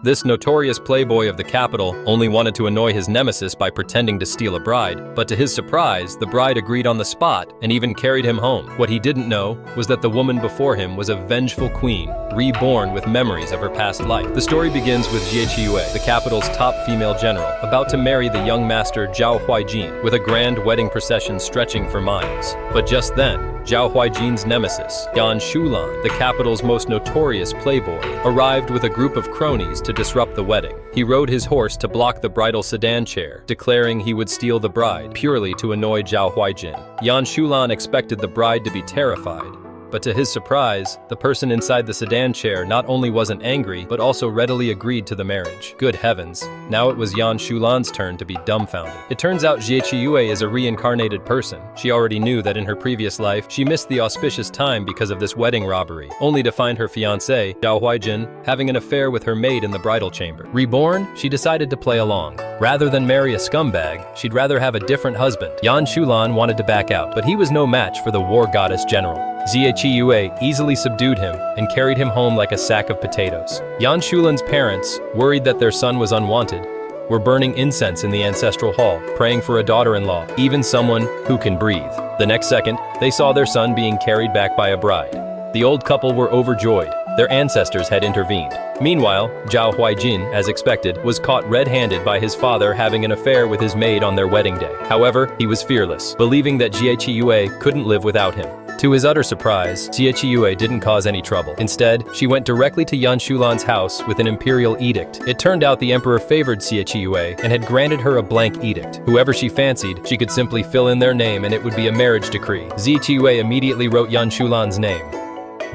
This notorious playboy of the capital only wanted to annoy his nemesis by pretending to steal a bride, but to his surprise, the bride agreed on the spot and even carried him home. What he didn't know was that the woman before him was a vengeful queen, reborn with memories of her past life. The story begins with Jie Qiuyue, the capital's top female general, about to marry the young master Zhao Huijin, with a grand wedding procession stretching for miles. But just then, Zhao Huijin's nemesis, Yan Shulan, the capital's most notorious playboy, arrived with a group of cronies to disrupt the wedding. He rode his horse to block the bridal sedan chair, declaring he would steal the bride, purely to annoy Zhao Huijin. Yan Shulan expected the bride to be terrified, but to his surprise, the person inside the sedan chair not only wasn't angry, but also readily agreed to the marriage. Good heavens, now it was Yan Shulan's turn to be dumbfounded. It turns out Jie Qiuyue is a reincarnated person. She already knew that in her previous life, she missed the auspicious time because of this wedding robbery, only to find her fiancé, Zhao Huijin, having an affair with her maid in the bridal chamber. Reborn, she decided to play along. Rather than marry a scumbag, she'd rather have a different husband. Yan Shulan wanted to back out, but he was no match for the war goddess general. Jie Qiuyue easily subdued him and carried him home like a sack of potatoes. Yan Shulan's parents, worried that their son was unwanted, were burning incense in the ancestral hall, praying for a daughter-in-law, even someone who can breathe. The next second, they saw their son being carried back by a bride. The old couple were overjoyed. Their ancestors had intervened. Meanwhile, Zhao Huijin, as expected, was caught red-handed by his father having an affair with his maid on their wedding day. However, he was fearless, believing that Jie Qiuyue couldn't live without him. To his utter surprise, Jie Qiuyue didn't cause any trouble. Instead, she went directly to Yan Shulan's house with an imperial edict. It turned out the emperor favored Jie Qiuyue and had granted her a blank edict. Whoever she fancied, she could simply fill in their name and it would be a marriage decree. Jie Qiuyue immediately wrote Yan Shulan's name.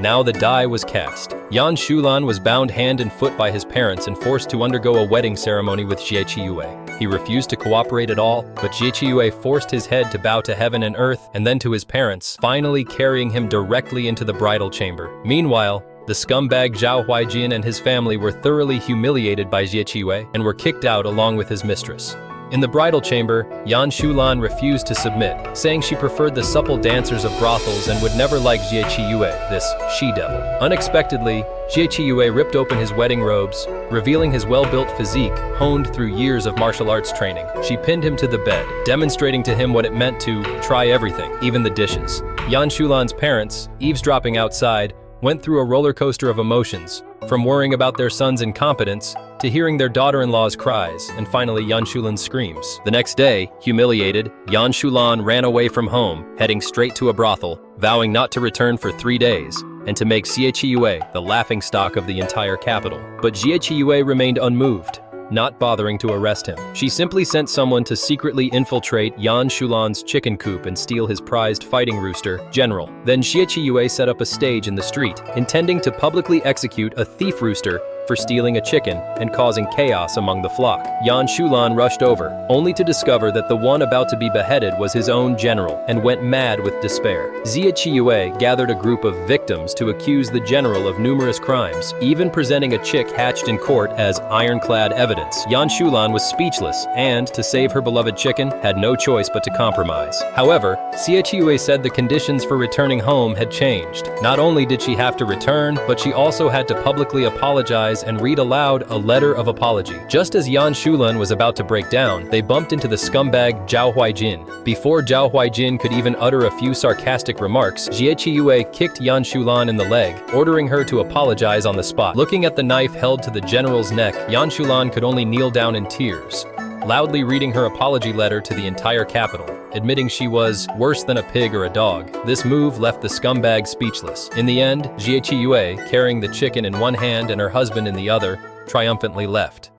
Now the die was cast. Yan Shulan was bound hand and foot by his parents and forced to undergo a wedding ceremony with Jie Qiuyue. He refused to cooperate at all, but Jie Qiuyue forced his head to bow to heaven and earth and then to his parents, finally carrying him directly into the bridal chamber. Meanwhile, the scumbag Zhao Huijin and his family were thoroughly humiliated by Jie Qiuyue and were kicked out along with his mistress. In the bridal chamber, Yan Shulan refused to submit, saying she preferred the supple dancers of brothels and would never like Jie Qiuyue, this she-devil. Unexpectedly, Jie Qiuyue ripped open his wedding robes, revealing his well-built physique, honed through years of martial arts training. She pinned him to the bed, demonstrating to him what it meant to try everything, even the dishes. Yan Shulan's parents, eavesdropping outside, went through a roller coaster of emotions, from worrying about their son's incompetence to hearing their daughter-in-law's cries, and finally Yan Shulan's screams. The next day, humiliated, Yan Shulan ran away from home, heading straight to a brothel, vowing not to return for 3 days, and to make Jie Qiuyue the laughingstock of the entire capital. But Jie Qiuyue remained unmoved, not bothering to arrest him. She simply sent someone to secretly infiltrate Yan Shulan's chicken coop and steal his prized fighting rooster, General. Then Jie Qiuyue set up a stage in the street, intending to publicly execute a thief rooster for stealing a chicken and causing chaos among the flock. Yan Shulan rushed over, only to discover that the one about to be beheaded was his own general, and went mad with despair. Jie Qiuyue gathered a group of victims to accuse the general of numerous crimes, even presenting a chick hatched in court as ironclad evidence. Yan Shulan was speechless and, to save her beloved chicken, had no choice but to compromise. However, Jie Qiuyue said the conditions for returning home had changed. Not only did she have to return, but she also had to publicly apologize and read aloud a letter of apology. Just as Yan Shulan was about to break down, they bumped into the scumbag Zhao Huijin. Before Zhao Huijin could even utter a few sarcastic remarks, Jie Qiuyue kicked Yan Shulan in the leg, ordering her to apologize on the spot. Looking at the knife held to the general's neck, Yan Shulan could only kneel down in tears, loudly reading her apology letter to the entire capital, admitting she was worse than a pig or a dog. This move left the scumbag speechless. In the end, Jie Qiuyue, carrying the chicken in one hand and her husband in the other, triumphantly left.